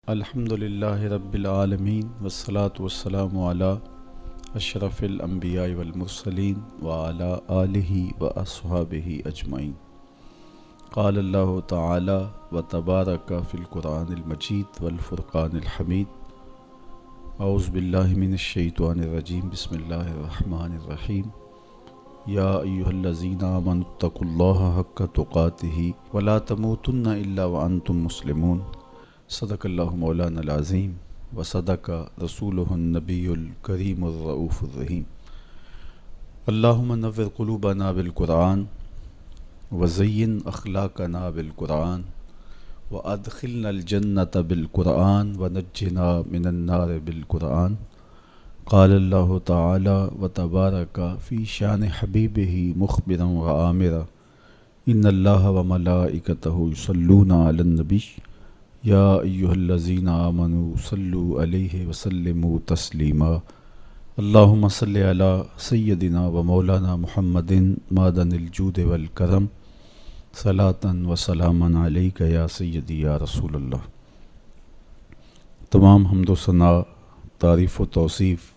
الحمد للہ رب العالمین والصلاة والسلام علی اشرف الانبیاء والمرسلین وعلی آلہ واصحابہ اجمعین۔ قال اللہ تعالی وتبارک فی القرآن المجید والفرقان الحمید۔ اعوذ باللہ من الشیطان الرجیم، بسم اللہ الرحمن الرحیم۔ یا ایہا الذین آمنوا اتقوا اللہ حق تقاتہ ولا تموتن الا وانتم مسلمون۔ صدق اللہ مولانا العظیم وصدق رسولہ النبی الکریم الرؤوف الرحیم۔ اللہم نور قلوبنا بالقرآن وزین اخلاقنا بالقرآن وادخلنا الجنۃ بالقرآن ونجنا من النار بالقرآن۔ قال اللہ تعالی وتبارک فی شان حبیبہ مخبرا وآمرا ان اللہ وملائکتہ یصلون علی النبی یا ایہا الذین آمنوا صلوا علیہ وسلموا تسلیما۔ اللہم صلی علی سیدنا و مولانا محمد معدن الجود والکرم صلاۃ و سلاما علیک یا سیدی یا رسول اللہ۔ تمام حمد و ثنا، تعریف و توصیف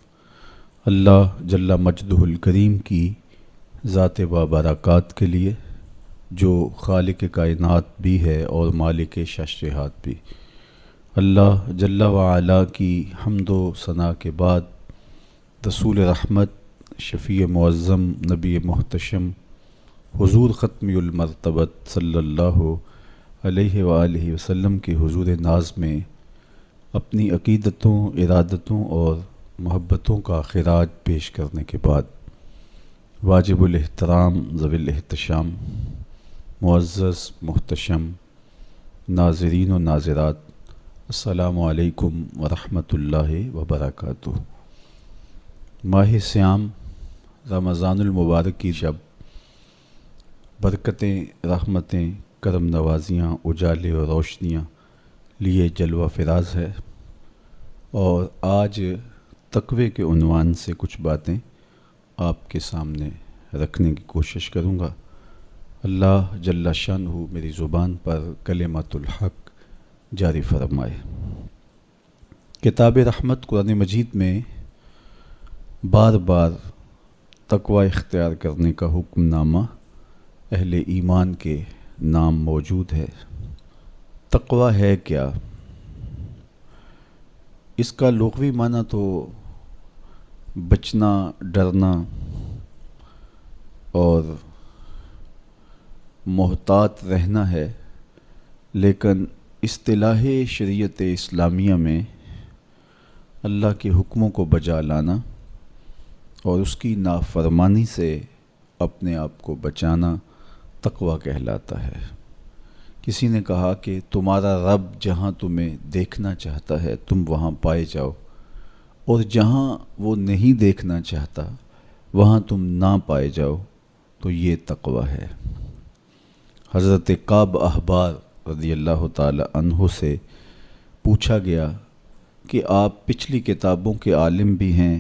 اللہ جل مجدہ الکریم کی ذات بابرکات کے لیے، جو خالق کائنات بھی ہے اور مالک ششرہات بھی۔ اللہ جل وعلا کی حمد و ثنا کے بعد رسول رحمت، شفیع معظم، نبی محتشم، حضور ختمی المرتبت صلی اللہ علیہ وآلہ وسلم کے حضور ناز میں اپنی عقیدتوں، ارادتوں اور محبتوں کا خراج پیش کرنے کے بعد، واجب الاحترام ذوی الاحتشام، معزز محتشم ناظرین و ناظرات، السلام علیکم ورحمۃ اللہ وبرکاتہ۔ ماہ سیام رمضان المبارک کی شب برکتیں، رحمتیں، کرم نوازیاں، اجالے اور روشنیاں لیے جلوہ فراز ہے، اور آج تقوی کے عنوان سے کچھ باتیں آپ کے سامنے رکھنے کی کوشش کروں گا۔ اللہ جل شانہ میری زبان پر کلمۃ الحق جاری فرمائے۔ کتاب رحمت قرآن مجید میں بار بار تقوی اختیار کرنے کا حکم نامہ اہل ایمان کے نام موجود ہے۔ تقوی ہے کیا؟ اس کا لغوی معنی تو بچنا، ڈرنا اور محتاط رہنا ہے، لیکن اصطلاح شریعت اسلامیہ میں اللہ کے حکموں کو بجا لانا اور اس کی نافرمانی سے اپنے آپ کو بچانا تقوی کہلاتا ہے۔ کسی نے کہا کہ تمہارا رب جہاں تمہیں دیکھنا چاہتا ہے تم وہاں پائے جاؤ، اور جہاں وہ نہیں دیکھنا چاہتا وہاں تم نہ پائے جاؤ، تو یہ تقوی ہے۔ حضرت کعب احبار رضی اللہ تعالی عنہ سے پوچھا گیا کہ آپ پچھلی کتابوں کے عالم بھی ہیں،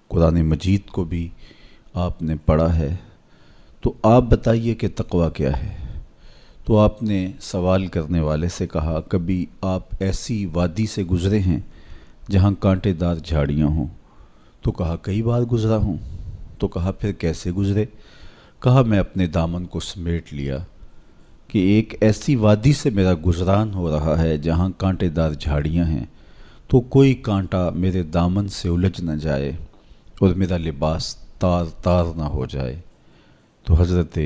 قرآن مجید کو بھی آپ نے پڑھا ہے، تو آپ بتائیے کہ تقوی کیا ہے؟ تو آپ نے سوال کرنے والے سے کہا، کبھی آپ ایسی وادی سے گزرے ہیں جہاں کانٹے دار جھاڑیاں ہوں؟ تو کہا کئی بار گزرا ہوں۔ تو کہا پھر کیسے گزرے؟ کہا میں اپنے دامن کو سمیٹ لیا کہ ایک ایسی وادی سے میرا گزران ہو رہا ہے جہاں کانٹے دار جھاڑیاں ہیں، تو کوئی کانٹا میرے دامن سے الجھ نہ جائے اور میرا لباس تار تار نہ ہو جائے۔ تو حضرت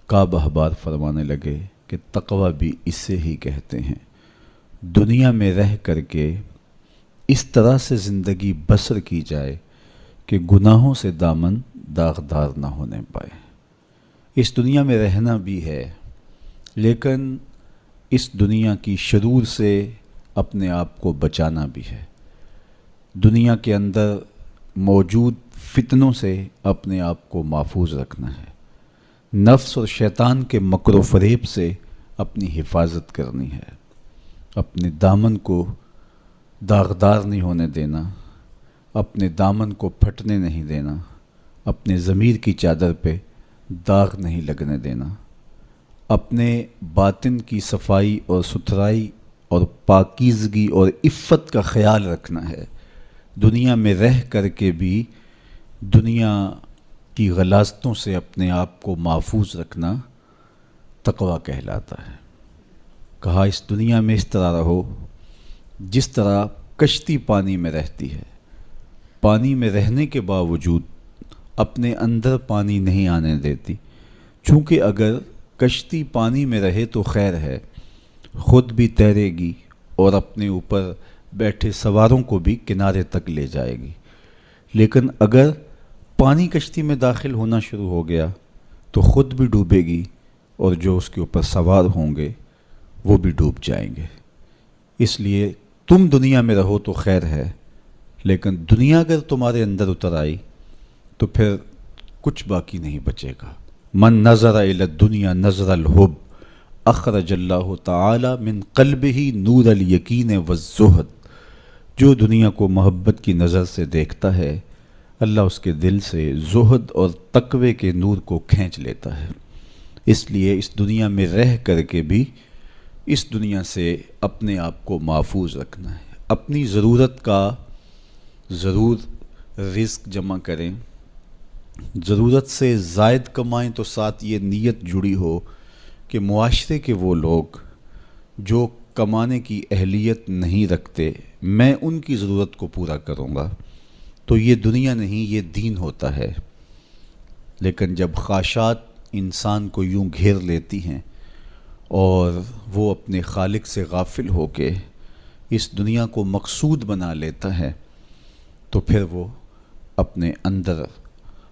کعب احبار فرمانے لگے کہ تقوی بھی اسے ہی کہتے ہیں، دنیا میں رہ کر کے اس طرح سے زندگی بسر کی جائے کہ گناہوں سے دامن داغدار نہ ہونے پائے۔ اس دنیا میں رہنا بھی ہے، لیکن اس دنیا کی شرور سے اپنے آپ کو بچانا بھی ہے۔ دنیا کے اندر موجود فتنوں سے اپنے آپ کو محفوظ رکھنا ہے، نفس اور شیطان کے مکر و فریب سے اپنی حفاظت کرنی ہے، اپنے دامن کو داغدار نہیں ہونے دینا، اپنے دامن کو پھٹنے نہیں دینا، اپنے ضمیر کی چادر پہ داغ نہیں لگنے دینا، اپنے باطن کی صفائی اور ستھرائی اور پاکیزگی اور عفت کا خیال رکھنا ہے. دنیا میں رہ کر کے بھی دنیا کی غلاظتوں سے اپنے آپ کو محفوظ رکھنا تقویٰ کہلاتا ہے. کہا اس دنیا میں اس طرح رہو جس طرح کشتی پانی میں رہتی ہے. پانی میں رہنے کے باوجود اپنے اندر پانی نہیں آنے دیتی، چونکہ اگر کشتی پانی میں رہے تو خیر ہے، خود بھی تیرے گی اور اپنے اوپر بیٹھے سواروں کو بھی کنارے تک لے جائے گی. لیکن اگر پانی کشتی میں داخل ہونا شروع ہو گیا تو خود بھی ڈوبے گی اور جو اس کے اوپر سوار ہوں گے وہ بھی ڈوب جائیں گے. اس لیے تم دنیا میں رہو تو خیر ہے، لیکن دنیا اگر تمہارے اندر اتر آئی تو پھر کچھ باقی نہیں بچے گا. من نظر الی الدنیا نظر الحب اخرج اللہ تعالی من قلبہ نور الیقین والزہد. جو دنیا کو محبت کی نظر سے دیکھتا ہے اللہ اس کے دل سے زہد اور تقوی کے نور کو کھینچ لیتا ہے. اس لیے اس دنیا میں رہ کر کے بھی اس دنیا سے اپنے آپ کو محفوظ رکھنا ہے. اپنی ضرورت کا ضرور رزق جمع کریں، ضرورت سے زائد کمائیں تو ساتھ یہ نیت جڑی ہو کہ معاشرے کے وہ لوگ جو کمانے کی اہلیت نہیں رکھتے میں ان کی ضرورت کو پورا کروں گا. تو یہ دنیا نہیں، یہ دین ہوتا ہے. لیکن جب خواہشات انسان کو یوں گھیر لیتی ہیں اور وہ اپنے خالق سے غافل ہو کے اس دنیا کو مقصود بنا لیتا ہے تو پھر وہ اپنے اندر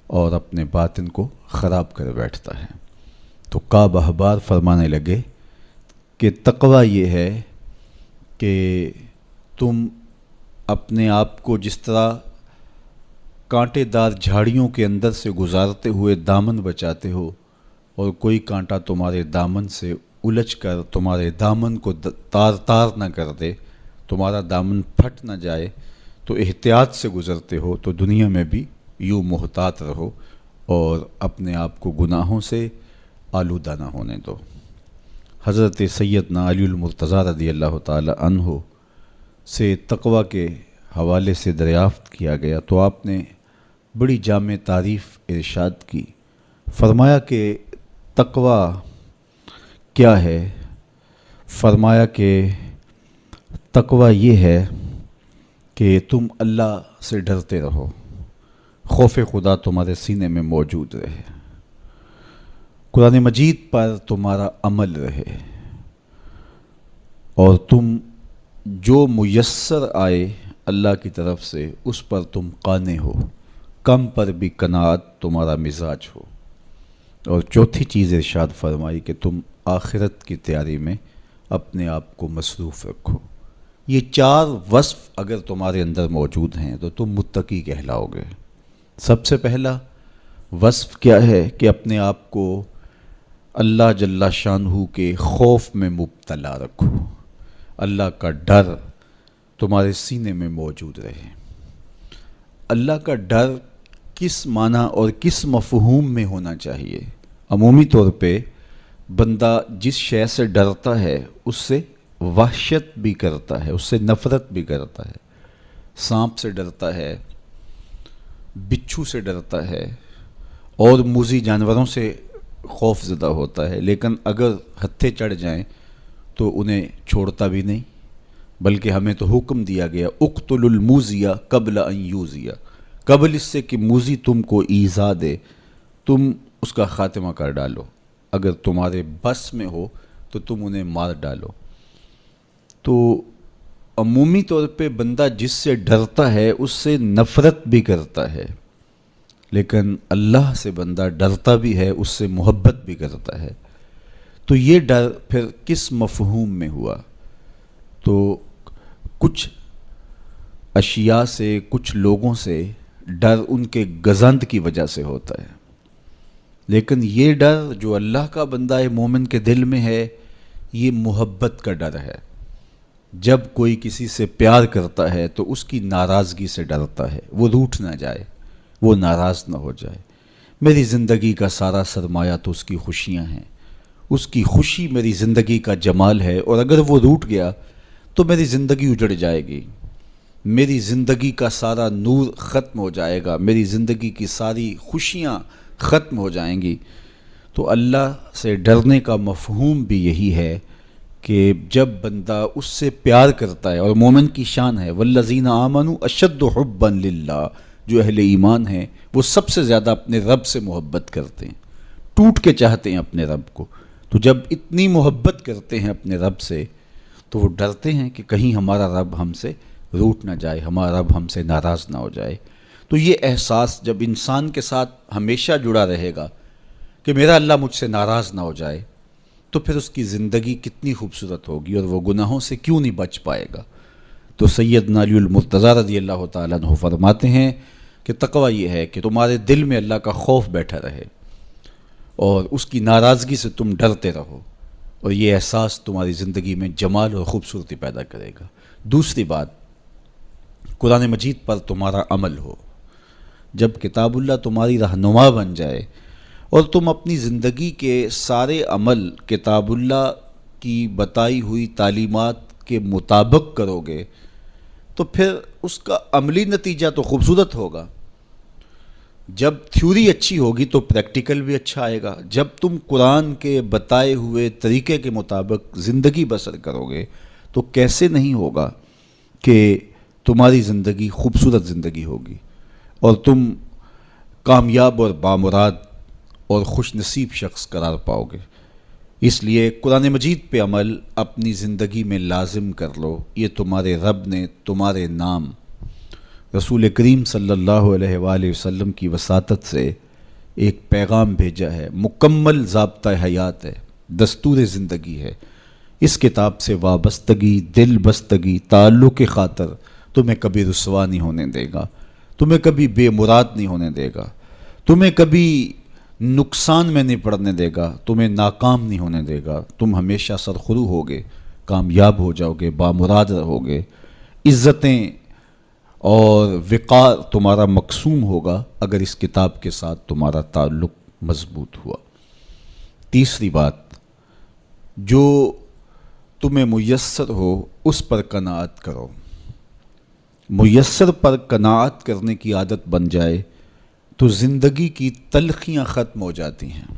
اور اپنے باطن کو خراب کر بیٹھتا ہے. تو کعب احبار فرمانے لگے کہ تقویٰ یہ ہے کہ تم اپنے آپ کو جس طرح کانٹے دار جھاڑیوں کے اندر سے گزارتے ہوئے دامن بچاتے ہو اور کوئی کانٹا تمہارے دامن سے الجھ کر تمہارے دامن کو تار تار نہ کر دے، تمہارا دامن پھٹ نہ جائے، تو احتیاط سے گزرتے ہو، تو دنیا میں بھی یوں محتاط رہو اور اپنے آپ کو گناہوں سے آلودہ نہ ہونے دو. حضرت سیدنا علی المرتضیٰ رضی اللہ تعالی عنہ سے تقویٰ کے حوالے سے دریافت کیا گیا تو آپ نے بڑی جامع تعریف ارشاد کی. فرمایا کہ تقویٰ کیا ہے؟ فرمایا کہ تقویٰ یہ ہے کہ تم اللہ سے ڈرتے رہو، خوف خدا تمہارے سینے میں موجود رہے، قرآن مجید پر تمہارا عمل رہے، اور تم جو میسر آئے اللہ کی طرف سے اس پر تم قانع ہو، کم پر بھی قناعت تمہارا مزاج ہو. اور چوتھی چیز ارشاد فرمائی کہ تم آخرت کی تیاری میں اپنے آپ کو مصروف رکھو. یہ چار وصف اگر تمہارے اندر موجود ہیں تو تم متقی کہلاؤ گے. سب سے پہلا وصف کیا ہے کہ اپنے آپ کو اللہ جل شانہ کے خوف میں مبتلا رکھو، اللہ کا ڈر تمہارے سینے میں موجود رہے. اللہ کا ڈر کس معنی اور کس مفہوم میں ہونا چاہیے؟ عمومی طور پہ بندہ جس شے سے ڈرتا ہے اس سے وحشت بھی کرتا ہے، اس سے نفرت بھی کرتا ہے. سانپ سے ڈرتا ہے، بچھو سے ڈرتا ہے اور موذی جانوروں سے خوف زدہ ہوتا ہے، لیکن اگر ہتھے چڑھ جائیں تو انہیں چھوڑتا بھی نہیں، بلکہ ہمیں تو حکم دیا گیا اقتل الموذی قبل ان یوذی، قبل اس سے کہ موذی تم کو ایذا دے تم اس کا خاتمہ کر ڈالو، اگر تمہارے بس میں ہو تو تم انہیں مار ڈالو. تو عمومی طور پہ بندہ جس سے ڈرتا ہے اس سے نفرت بھی کرتا ہے، لیکن اللہ سے بندہ ڈرتا بھی ہے، اس سے محبت بھی کرتا ہے. تو یہ ڈر پھر کس مفہوم میں ہوا؟ تو کچھ اشیاء سے، کچھ لوگوں سے ڈر ان کے گزند کی وجہ سے ہوتا ہے، لیکن یہ ڈر جو اللہ کا بندہ مومن کے دل میں ہے یہ محبت کا ڈر ہے. جب کوئی کسی سے پیار کرتا ہے تو اس کی ناراضگی سے ڈرتا ہے، وہ روٹھ نہ جائے، وہ ناراض نہ ہو جائے. میری زندگی کا سارا سرمایہ تو اس کی خوشیاں ہیں، اس کی خوشی میری زندگی کا جمال ہے، اور اگر وہ روٹھ گیا تو میری زندگی اجڑ جائے گی، میری زندگی کا سارا نور ختم ہو جائے گا، میری زندگی کی ساری خوشیاں ختم ہو جائیں گی۔ تو اللہ سے ڈرنے کا مفہوم بھی یہی ہے کہ جب بندہ اس سے پیار کرتا ہے، اور مومن کی شان ہے والذین آمنوا اشد حبا للہ، جو اہل ایمان ہیں وہ سب سے زیادہ اپنے رب سے محبت کرتے ہیں، ٹوٹ کے چاہتے ہیں اپنے رب کو۔ تو جب اتنی محبت کرتے ہیں اپنے رب سے تو وہ ڈرتے ہیں کہ کہیں ہمارا رب ہم سے روٹ نہ جائے، ہمارا رب ہم سے ناراض نہ ہو جائے۔ تو یہ احساس جب انسان کے ساتھ ہمیشہ جڑا رہے گا کہ میرا اللہ مجھ سے ناراض نہ ہو جائے، تو پھر اس کی زندگی کتنی خوبصورت ہوگی اور وہ گناہوں سے کیوں نہیں بچ پائے گا۔ تو سیدنا علی المرتضیٰ رضی اللہ تعالیٰ عنہ فرماتے ہیں کہ تقوی یہ ہے کہ تمہارے دل میں اللہ کا خوف بیٹھا رہے اور اس کی ناراضگی سے تم ڈرتے رہو، اور یہ احساس تمہاری زندگی میں جمال اور خوبصورتی پیدا کرے گا۔ دوسری بات، قرآن مجید پر تمہارا عمل ہو۔ جب کتاب اللہ تمہاری رہنما بن جائے اور تم اپنی زندگی کے سارے عمل کتاب اللہ کی بتائی ہوئی تعلیمات کے مطابق کرو گے تو پھر اس کا عملی نتیجہ تو خوبصورت ہوگا۔ جب تھیوری اچھی ہوگی تو پریکٹیکل بھی اچھا آئے گا۔ جب تم قرآن کے بتائے ہوئے طریقے کے مطابق زندگی بسر کرو گے تو کیسے نہیں ہوگا کہ تمہاری زندگی خوبصورت زندگی ہوگی اور تم کامیاب اور بامراد اور خوش نصیب شخص قرار پاؤ گے۔ اس لیے قرآن مجید پہ عمل اپنی زندگی میں لازم کر لو۔ یہ تمہارے رب نے تمہارے نام رسول کریم صلی اللہ علیہ وآلہ وسلم کی وساطت سے ایک پیغام بھیجا ہے، مکمل ضابطہ حیات ہے، دستور زندگی ہے۔ اس کتاب سے وابستگی، دل بستگی، تعلق کی خاطر تمہیں کبھی رسوا نہیں ہونے دے گا، تمہیں کبھی بے مراد نہیں ہونے دے گا، تمہیں کبھی نقصان میں نہیں پڑنے دے گا، تمہیں ناکام نہیں ہونے دے گا۔ تم ہمیشہ سرخرو ہوگے، کامیاب ہو جاؤ گے، بامراد رہو گے، عزتیں اور وقار تمہارا مقسوم ہوگا اگر اس کتاب کے ساتھ تمہارا تعلق مضبوط ہوا۔ تیسری بات، جو تمہیں میسر ہو اس پر قناعت کرو۔ میسر پر قناعت کرنے کی عادت بن جائے تو زندگی کی تلخیاں ختم ہو جاتی ہیں۔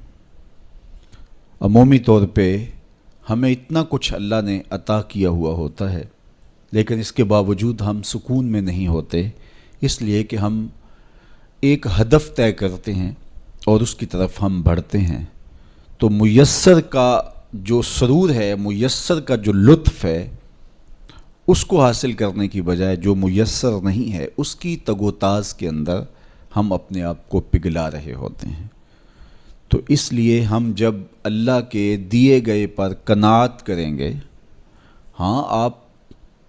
عمومی طور پہ ہمیں اتنا کچھ اللہ نے عطا کیا ہوا ہوتا ہے، لیکن اس کے باوجود ہم سکون میں نہیں ہوتے، اس لیے کہ ہم ایک ہدف طے کرتے ہیں اور اس کی طرف ہم بڑھتے ہیں۔ تو میسر کا جو سرور ہے، میسر کا جو لطف ہے، اس کو حاصل کرنے کی بجائے جو میسر نہیں ہے اس کی تگ و تاز کے اندر ہم اپنے آپ کو پگھلا رہے ہوتے ہیں۔ تو اس لیے ہم جب اللہ کے دیے گئے پر قناعت کریں گے، ہاں آپ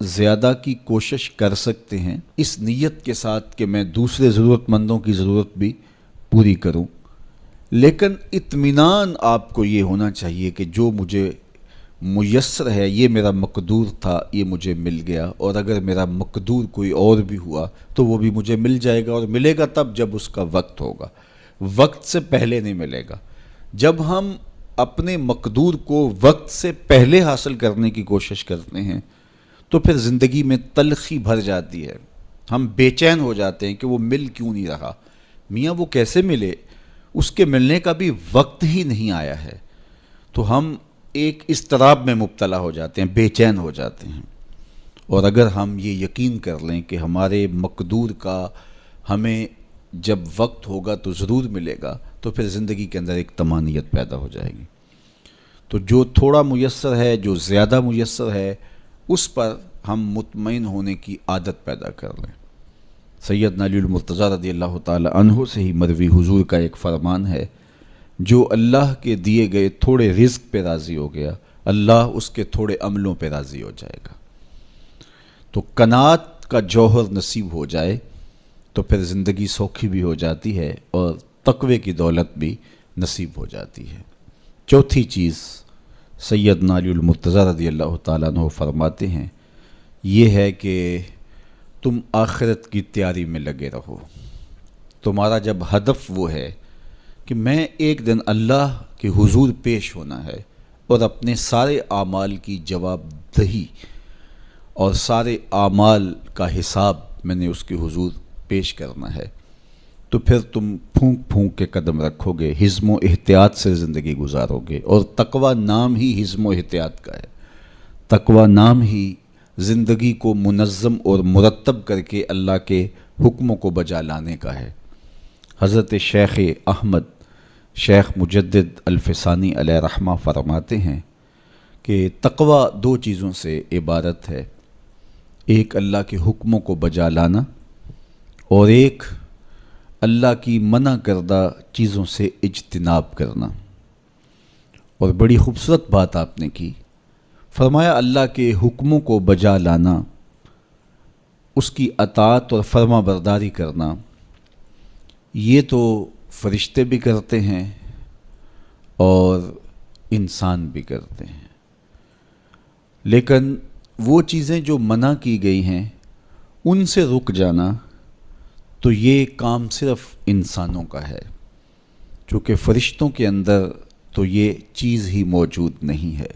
زیادہ کی کوشش کر سکتے ہیں اس نیت کے ساتھ کہ میں دوسرے ضرورت مندوں کی ضرورت بھی پوری کروں، لیکن اطمینان آپ کو یہ ہونا چاہیے کہ جو مجھے میسر ہے، یہ میرا مقدور تھا، یہ مجھے مل گیا، اور اگر میرا مقدور کوئی اور بھی ہوا تو وہ بھی مجھے مل جائے گا، اور ملے گا تب جب اس کا وقت ہوگا، وقت سے پہلے نہیں ملے گا۔ جب ہم اپنے مقدور کو وقت سے پہلے حاصل کرنے کی کوشش کرتے ہیں تو پھر زندگی میں تلخی بھر جاتی ہے، ہم بے چین ہو جاتے ہیں کہ وہ مل کیوں نہیں رہا، میاں وہ کیسے ملے، اس کے ملنے کا بھی وقت ہی نہیں آیا ہے۔ تو ہم ایک اضطراب میں مبتلا ہو جاتے ہیں، بے چین ہو جاتے ہیں۔ اور اگر ہم یہ یقین کر لیں کہ ہمارے مقدور کا ہمیں جب وقت ہوگا تو ضرور ملے گا، تو پھر زندگی کے اندر ایک طمانینت پیدا ہو جائے گی۔ تو جو تھوڑا میسر ہے، جو زیادہ میسر ہے، اس پر ہم مطمئن ہونے کی عادت پیدا کر لیں۔ سیدنا علی المرتضیٰ رضی اللہ تعالی عنہ سے ہی مروی حضور کا ایک فرمان ہے، جو اللہ کے دیے گئے تھوڑے رزق پہ راضی ہو گیا، اللہ اس کے تھوڑے عملوں پہ راضی ہو جائے گا۔ تو قناعت کا جوہر نصیب ہو جائے تو پھر زندگی سوکھی بھی ہو جاتی ہے اور تقوی کی دولت بھی نصیب ہو جاتی ہے۔ چوتھی چیز سیدنا علی المرتضیٰ رضی اللہ تعالیٰ عنہ فرماتے ہیں، یہ ہے کہ تم آخرت کی تیاری میں لگے رہو۔ تمہارا جب ہدف وہ ہے کہ میں ایک دن اللہ کے حضور پیش ہونا ہے اور اپنے سارے اعمال کی جواب دہی اور سارے اعمال کا حساب میں نے اس کے حضور پیش کرنا ہے، تو پھر تم پھونک پھونک کے قدم رکھو گے، حزم و احتیاط سے زندگی گزارو گے۔ اور تقوی نام ہی حزم و احتیاط کا ہے، تقوی نام ہی زندگی کو منظم اور مرتب کر کے اللہ کے حکموں کو بجا لانے کا ہے۔ حضرت شیخ احمد شیخ مجدد الفسانی علیہ رحمہ فرماتے ہیں کہ تقوی دو چیزوں سے عبارت ہے، ایک اللہ کے حکموں کو بجا لانا اور ایک اللہ کی منع کردہ چیزوں سے اجتناب کرنا۔ اور بڑی خوبصورت بات آپ نے کی، فرمایا اللہ کے حکموں کو بجا لانا، اس کی اطاعت اور فرما برداری کرنا، یہ تو فرشتے بھی کرتے ہیں اور انسان بھی کرتے ہیں، لیکن وہ چیزیں جو منع کی گئی ہیں ان سے رک جانا تو یہ کام صرف انسانوں کا ہے، چونکہ فرشتوں کے اندر تو یہ چیز ہی موجود نہیں ہے،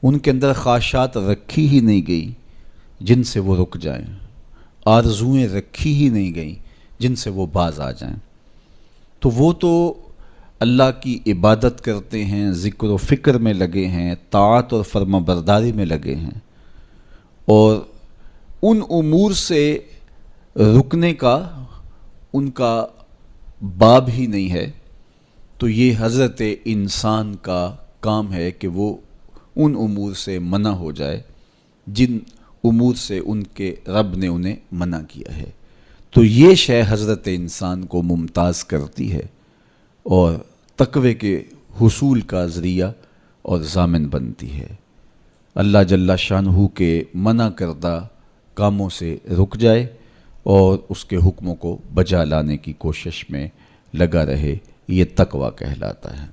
ان کے اندر خواہشات رکھی ہی نہیں گئی جن سے وہ رک جائیں، آرزوئیں رکھی ہی نہیں گئیں جن سے وہ باز آ جائیں، تو وہ تو اللہ کی عبادت کرتے ہیں، ذکر و فکر میں لگے ہیں، طاعت اور فرما برداری میں لگے ہیں، اور ان امور سے رکنے کا ان کا باب ہی نہیں ہے، تو یہ حضرت انسان کا کام ہے کہ وہ ان امور سے منع ہو جائے جن امور سے ان کے رب نے انہیں منع کیا ہے۔ تو یہ شے حضرت انسان کو ممتاز کرتی ہے اور تقوی کے حصول کا ذریعہ اور ضامن بنتی ہے۔ اللہ جل شانہ کے منع کردہ کاموں سے رک جائے اور اس کے حکموں کو بجا لانے کی کوشش میں لگا رہے، یہ تقوی کہلاتا ہے۔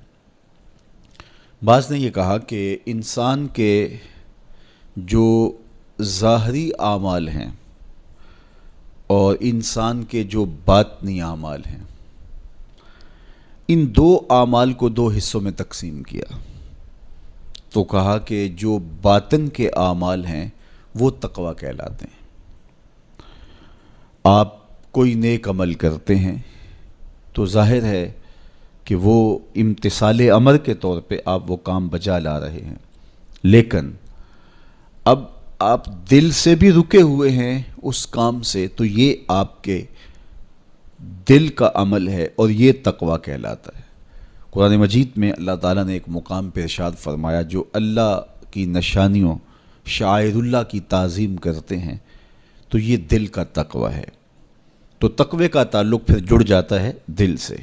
بعض نے یہ کہا کہ انسان کے جو ظاہری اعمال ہیں اور انسان کے جو باطنی اعمال ہیں، ان دو اعمال کو دو حصوں میں تقسیم کیا، تو کہا کہ جو باطن کے اعمال ہیں وہ تقوی کہلاتے ہیں۔ آپ کوئی نیک عمل کرتے ہیں تو ظاہر ہے کہ وہ امتثال امر کے طور پہ آپ وہ کام بجا لا رہے ہیں، لیکن اب آپ دل سے بھی رکے ہوئے ہیں اس کام سے، تو یہ آپ کے دل کا عمل ہے اور یہ تقوی کہلاتا ہے۔ قرآن مجید میں اللہ تعالیٰ نے ایک مقام پہ ارشاد فرمایا، جو اللہ کی نشانیوں شعائر اللہ کی تعظیم کرتے ہیں تو یہ دل کا تقوی ہے۔ تو تقوی کا تعلق پھر جڑ جاتا ہے دل سے۔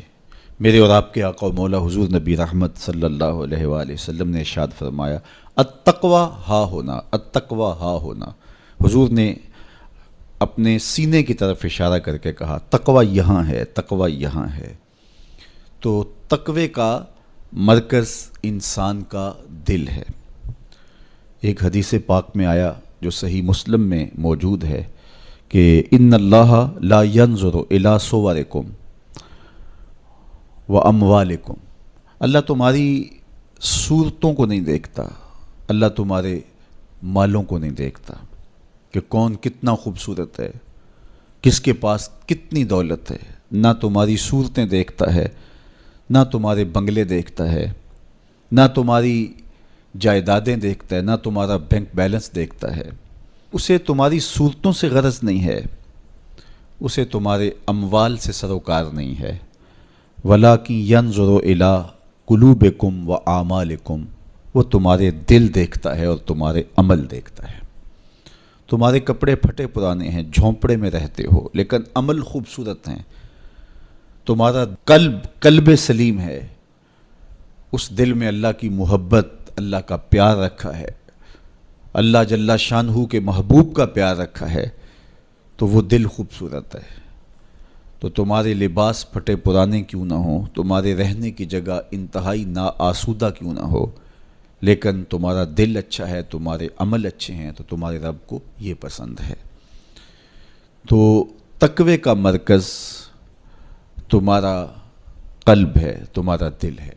میرے اور آپ کے آقا و مولا حضور نبی رحمت صلی اللہ علیہ وآلہ وسلم نے ارشاد فرمایا، التقوی ہا ہونا، التقوی ہا ہونا۔ حضور نے اپنے سینے کی طرف اشارہ کر کے کہا تقوی یہاں ہے، تقوی یہاں ہے۔ تو تقوی کا مرکز انسان کا دل ہے۔ ایک حدیث پاک میں آیا جو صحیح مسلم میں موجود ہے کہ ان اللہ لا ينظر الى صورکم واموالکم، اللہ تمہاری صورتوں کو نہیں دیکھتا، اللہ تمہارے مالوں کو نہیں دیکھتا کہ کون کتنا خوبصورت ہے، کس کے پاس کتنی دولت ہے، نہ تمہاری صورتیں دیکھتا ہے، نہ تمہارے بنگلے دیکھتا ہے، نہ تمہاری جائیدادیں دیکھتا ہے، نہ تمہارا بینک بیلنس دیکھتا ہے۔ اسے تمہاری صورتوں سے غرض نہیں ہے، اسے تمہارے اموال سے سروکار نہیں ہے، وَلَٰكِن يَنظُرُ إِلَىٰ قُلُوبِكُمْ وَأَعْمَالِكُمْ، وہ تمہارے دل دیکھتا ہے اور تمہارے عمل دیکھتا ہے۔ تمہارے کپڑے پھٹے پرانے ہیں، جھونپڑے میں رہتے ہو، لیکن عمل خوبصورت ہیں، تمہارا قلب سلیم ہے، اس دل میں اللہ کی محبت، اللہ کا پیار رکھا ہے، اللہ جل شانہ کے محبوب کا پیار رکھا ہے، تو وہ دل خوبصورت ہے۔ تو تمہارے لباس پھٹے پرانے کیوں نہ ہوں، تمہارے رہنے کی جگہ انتہائی ناآسودہ کیوں نہ ہو، لیکن تمہارا دل اچھا ہے، تمہارے عمل اچھے ہیں، تو تمہارے رب کو یہ پسند ہے۔ تو تقوی کا مرکز تمہارا قلب ہے، تمہارا دل ہے۔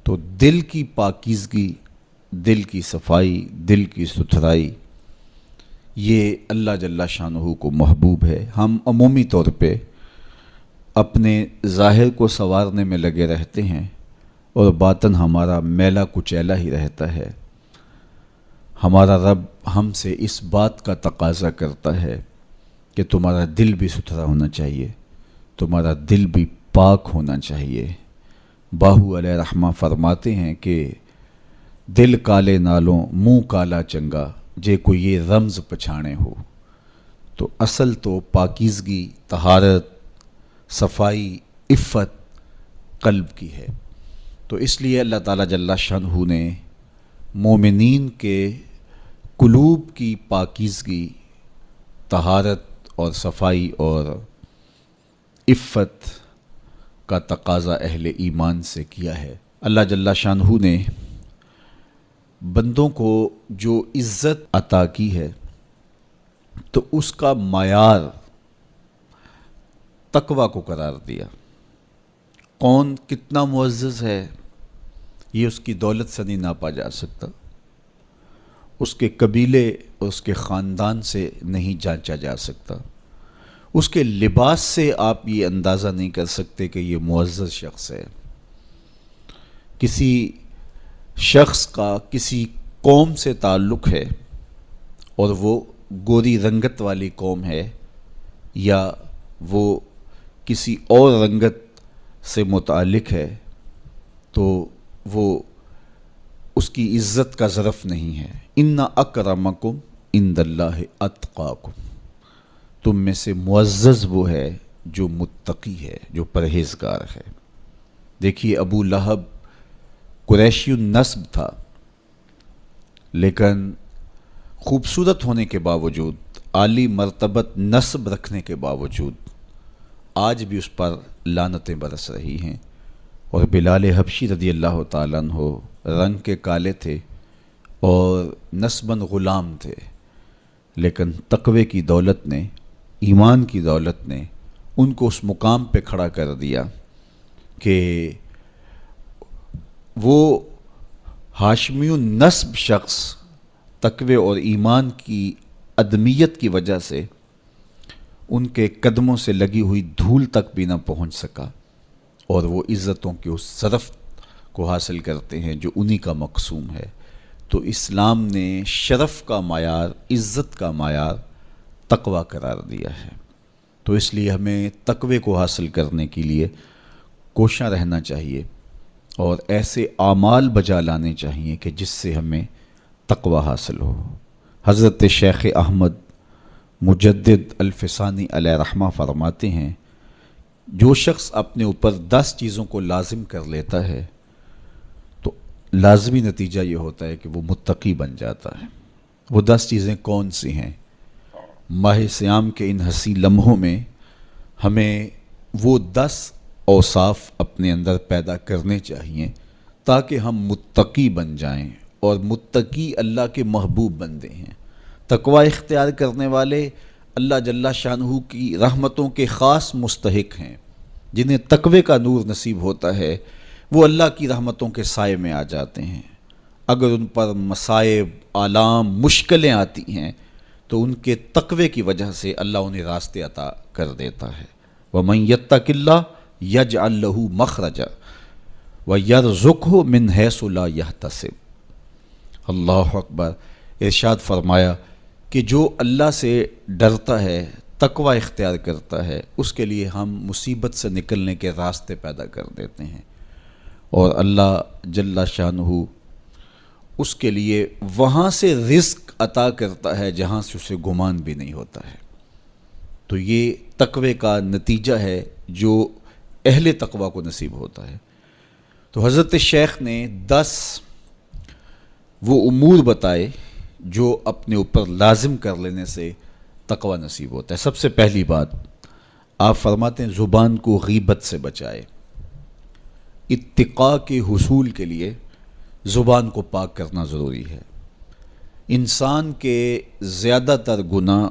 تو دل کی پاکیزگی، دل کی صفائی، دل کی ستھرائی یہ اللہ جل شانہ کو محبوب ہے۔ ہم عمومی طور پہ اپنے ظاہر کو سنوارنے میں لگے رہتے ہیں اور باطن ہمارا میلا کچیلا ہی رہتا ہے۔ ہمارا رب ہم سے اس بات کا تقاضا کرتا ہے کہ تمہارا دل بھی ستھرا ہونا چاہیے، تمہارا دل بھی پاک ہونا چاہیے۔ باہو علیہ رحمہ فرماتے ہیں کہ دل کالے نالوں منہ کالا چنگا، جے کوئی یہ رمز پچھانے ہو۔ تو اصل تو پاکیزگی، طہارت، صفائی، عفت قلب کی ہے۔ تو اس لیے اللہ تعالیٰ جل شانہ نے مومنین کے قلوب کی پاکیزگی، طہارت اور صفائی اور عفت کا تقاضا اہل ایمان سے کیا ہے۔ اللہ جل شانہ نے بندوں کو جو عزت عطا کی ہے تو اس کا معیار تقویٰ کو قرار دیا۔ کون کتنا معزز ہے یہ اس کی دولت سے نہیں ناپا جا سکتا، اس کے قبیلے اور اس کے خاندان سے نہیں جانچا جا سکتا، اس کے لباس سے آپ یہ اندازہ نہیں کر سکتے کہ یہ معزز شخص ہے۔ کسی شخص کا کسی قوم سے تعلق ہے اور وہ گوری رنگت والی قوم ہے یا وہ کسی اور رنگت سے متعلق ہے تو وہ اس کی عزت کا ظرف نہیں ہے۔ ان اکرمکم عند اللہ اتقاکم، تم میں سے معزز وہ ہے جو متقی ہے، جو پرہیزگار ہے۔ دیکھیے ابو لہب قریشی النسب تھا، لیکن خوبصورت ہونے کے باوجود، عالی مرتبت نسب رکھنے کے باوجود آج بھی اس پر لعنتیں برس رہی ہیں۔ اور بلال حبشی رضی اللہ تعالیٰ عنہ رنگ کے کالے تھے اور نسباً غلام تھے، لیکن تقوی کی دولت نے، ایمان کی دولت نے ان کو اس مقام پہ کھڑا کر دیا کہ وہ ہاشمی النسب شخص تقوی اور ایمان کی عدمیت کی وجہ سے ان کے قدموں سے لگی ہوئی دھول تک بھی نہ پہنچ سکا، اور وہ عزتوں کے اس شرف کو حاصل کرتے ہیں جو انہی کا مقسوم ہے۔ تو اسلام نے شرف کا معیار، عزت کا معیار تقوی قرار دیا ہے۔ تو اس لیے ہمیں تقوی کو حاصل کرنے کے لیے کوشاں رہنا چاہیے اور ایسے اعمال بجا لانے چاہیے کہ جس سے ہمیں تقوی حاصل ہو۔ حضرت شیخ احمد مجدد الفسانی علیہ رحمہ فرماتے ہیں، جو شخص اپنے اوپر 10 چیزوں کو لازم کر لیتا ہے تو لازمی نتیجہ یہ ہوتا ہے کہ وہ متقی بن جاتا ہے۔ وہ 10 چیزیں کون سی ہیں؟ ماہ صیام کے ان حسین لمحوں میں ہمیں وہ 10 اوصاف اپنے اندر پیدا کرنے چاہیے تاکہ ہم متقی بن جائیں، اور متقی اللہ کے محبوب بندے ہیں۔ تقوی اختیار کرنے والے اللہ جل شانہ کی رحمتوں کے خاص مستحق ہیں۔ جنہیں تقوی کا نور نصیب ہوتا ہے وہ اللہ کی رحمتوں کے سائے میں آ جاتے ہیں۔ اگر ان پر مصائب، آلام، مشکلیں آتی ہیں تو ان کے تقوی کی وجہ سے اللہ انہیں راستے عطا کر دیتا ہے۔ وَمَن يَتَّقِ اللَّهَ يَجْعَل لَّهُ مَخْرَجًا وَيَرْزُقْهُ مِنْ حَيْثُ لَا يَحْتَسِبُ۔ اللہ اکبر۔ ارشاد فرمایا کہ جو اللہ سے ڈرتا ہے، تقوی اختیار کرتا ہے، اس کے لیے ہم مصیبت سے نکلنے کے راستے پیدا کر دیتے ہیں، اور اللہ جل شانہ اس کے لیے وہاں سے رزق عطا کرتا ہے جہاں سے اسے گمان بھی نہیں ہوتا ہے۔ تو یہ تقوی کا نتیجہ ہے جو اہل تقوی کو نصیب ہوتا ہے۔ تو حضرت شیخ نے 10 وہ امور بتائے جو اپنے اوپر لازم کر لینے سے تقوی نصیب ہوتا ہے۔ سب سے پہلی بات آپ فرماتے ہیں زبان کو غیبت سے بچائے۔ اتقاء کے حصول کے لیے زبان کو پاک کرنا ضروری ہے۔ انسان کے زیادہ تر گناہ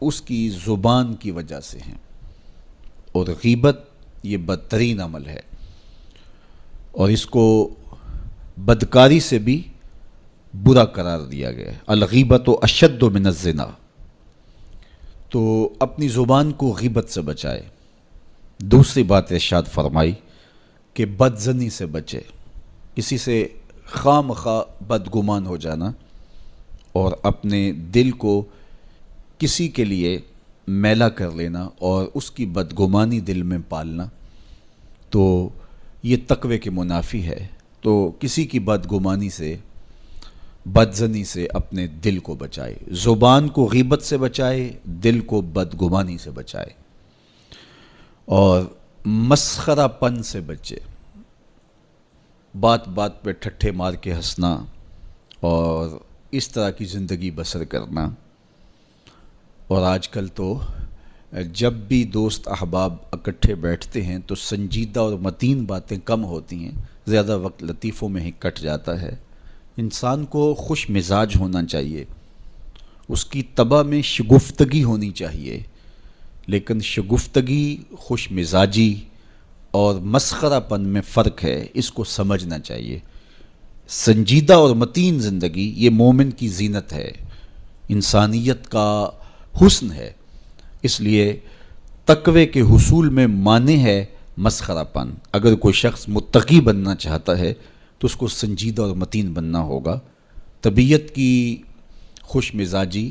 اس کی زبان کی وجہ سے ہیں، اور غیبت یہ بدترین عمل ہے، اور اس کو بدکاری سے بھی برا قرار دیا گیا ہے۔ الغیبت اشد من الزنا، تو اپنی زبان کو غیبت سے بچائے۔ دوسری بات ارشاد فرمائی کہ بدظنی سے بچے، کسی سے خواہ مخواہ بدگمان ہو جانا اور اپنے دل کو کسی کے لیے میلا کر لینا اور اس کی بدگمانی دل میں پالنا، تو یہ تقوی کے منافی ہے۔ تو کسی کی بدگمانی سے، بدظنی سے اپنے دل کو بچائے، زبان کو غیبت سے بچائے، دل کو بدگمانی سے بچائے، اور مسخرہ پن سے بچے، بات بات پہ ٹھٹھے مار کے ہنسنا اور اس طرح کی زندگی بسر کرنا۔ اور آج کل تو جب بھی دوست احباب اکٹھے بیٹھتے ہیں تو سنجیدہ اور متین باتیں کم ہوتی ہیں، زیادہ وقت لطیفوں میں ہی کٹ جاتا ہے۔ انسان کو خوش مزاج ہونا چاہیے، اس کی طبع میں شگفتگی ہونی چاہیے، لیکن شگفتگی، خوش مزاجی اور مسخرہ پن میں فرق ہے، اس کو سمجھنا چاہیے۔ سنجیدہ اور متین زندگی یہ مومن کی زینت ہے، انسانیت کا حسن ہے۔ اس لیے تقوی کے حصول میں مانع ہے مسخرہ پن۔ اگر کوئی شخص متقی بننا چاہتا ہے تو اس کو سنجیدہ اور متین بننا ہوگا۔ طبیعت کی خوش مزاجی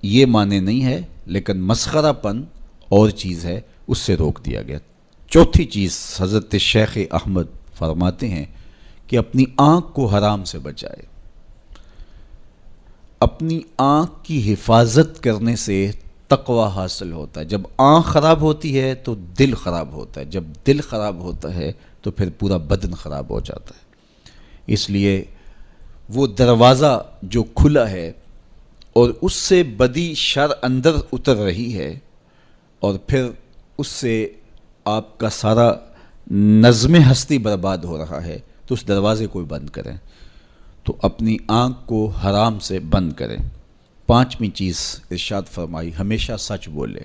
یہ معنی نہیں ہے، لیکن مسخرہ پن اور چیز ہے، اس سے روک دیا گیا۔ چوتھی چیز حضرت شیخ احمد فرماتے ہیں کہ اپنی آنکھ کو حرام سے بچائے۔ اپنی آنکھ کی حفاظت کرنے سے تقوی حاصل ہوتا ہے۔ جب آنکھ خراب ہوتی ہے تو دل خراب ہوتا ہے، جب دل خراب ہوتا ہے تو پھر پورا بدن خراب ہو جاتا ہے۔ اس لیے وہ دروازہ جو کھلا ہے اور اس سے بدی شر اندر اتر رہی ہے اور پھر اس سے آپ کا سارا نظم ہستی برباد ہو رہا ہے، تو اس دروازے کو بند کریں، تو اپنی آنکھ کو حرام سے بند کریں۔ پانچویں چیز ارشاد فرمائی، ہمیشہ سچ بولے۔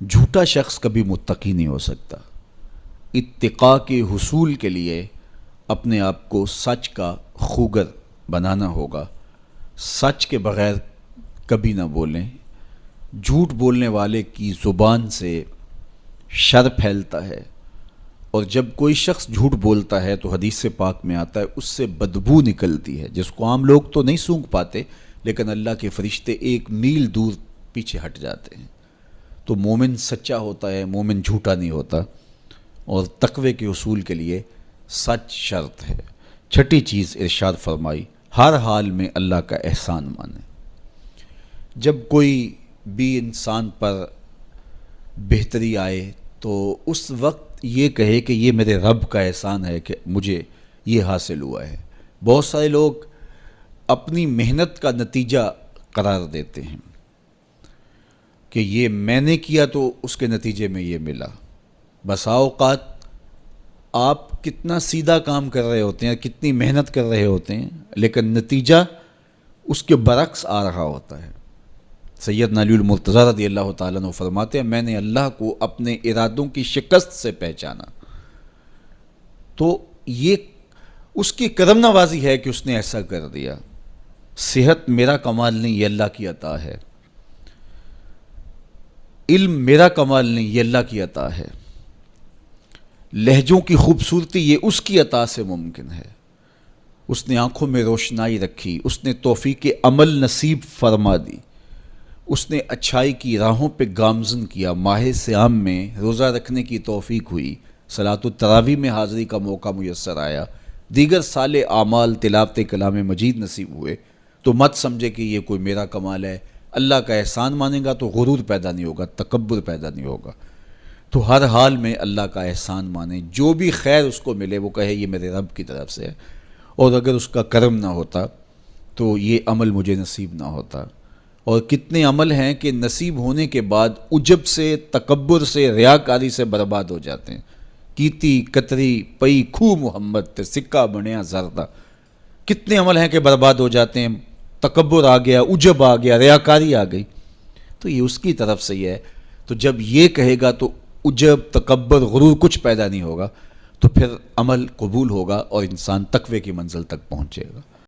جھوٹا شخص کبھی متقی نہیں ہو سکتا۔ اتقاء کے حصول کے لیے اپنے آپ کو سچ کا خوگر بنانا ہوگا۔ سچ کے بغیر کبھی نہ بولیں۔ جھوٹ بولنے والے کی زبان سے شر پھیلتا ہے، اور جب کوئی شخص جھوٹ بولتا ہے تو حدیث پاک میں آتا ہے اس سے بدبو نکلتی ہے، جس کو عام لوگ تو نہیں سونگھ پاتے، لیکن اللہ کے فرشتے 1 میل دور پیچھے ہٹ جاتے ہیں۔ تو مومن سچا ہوتا ہے، مومن جھوٹا نہیں ہوتا، اور تقوی کے حصول کے لیے سچ شرط ہے۔ چھٹی چیز ارشاد فرمائی، ہر حال میں اللہ کا احسان مانے۔ جب کوئی بھی انسان پر بہتری آئے تو اس وقت یہ کہے کہ یہ میرے رب کا احسان ہے کہ مجھے یہ حاصل ہوا ہے۔ بہت سارے لوگ اپنی محنت کا نتیجہ قرار دیتے ہیں کہ یہ میں نے کیا تو اس کے نتیجے میں یہ ملا۔ بسا اوقات آپ کتنا سیدھا کام کر رہے ہوتے ہیں، کتنی محنت کر رہے ہوتے ہیں، لیکن نتیجہ اس کے برعکس آ رہا ہوتا ہے۔ سیدنا علی المرتضیٰ رضی اللہ تعالیٰ عنہ فرماتے ہیں، میں نے اللہ کو اپنے ارادوں کی شکست سے پہچانا، تو یہ اس کی کرم نوازی ہے کہ اس نے ایسا کر دیا۔ صحت میرا کمال نہیں، یہ اللہ کی عطا ہے۔ علم میرا کمال نہیں، یہ اللہ کی عطا ہے۔ لہجوں کی خوبصورتی یہ اس کی عطا سے ممکن ہے۔ اس نے آنکھوں میں روشنائی رکھی، اس نے توفیق عمل نصیب فرما دی، اس نے اچھائی کی راہوں پہ گامزن کیا۔ ماہ صیام میں روزہ رکھنے کی توفیق ہوئی، صلاۃ التراویح میں حاضری کا موقع میسر آیا، دیگر صالح اعمال تلاوت کلام مجید نصیب ہوئے، تو مت سمجھے کہ یہ کوئی میرا کمال ہے۔ اللہ کا احسان مانے گا تو غرور پیدا نہیں ہوگا، تکبر پیدا نہیں ہوگا۔ تو ہر حال میں اللہ کا احسان مانے، جو بھی خیر اس کو ملے وہ کہے یہ میرے رب کی طرف سے ہے، اور اگر اس کا کرم نہ ہوتا تو یہ عمل مجھے نصیب نہ ہوتا۔ اور کتنے عمل ہیں کہ نصیب ہونے کے بعد عجب سے، تکبر سے، ریاکاری سے برباد ہو جاتے ہیں۔ کیتی کتری پئی کھو محمد تے سکہ بنیا زردہ، کتنے عمل ہیں کہ برباد ہو جاتے ہیں، تکبر آ گیا، عجب آ گیا، ریاکاری آ گئی، تو یہ اس کی طرف سے ہی ہے۔ تو جب یہ کہے گا تو عجب، تکبر، غرور کچھ پیدا نہیں ہوگا، تو پھر عمل قبول ہوگا اور انسان تقوی کی منزل تک پہنچے گا۔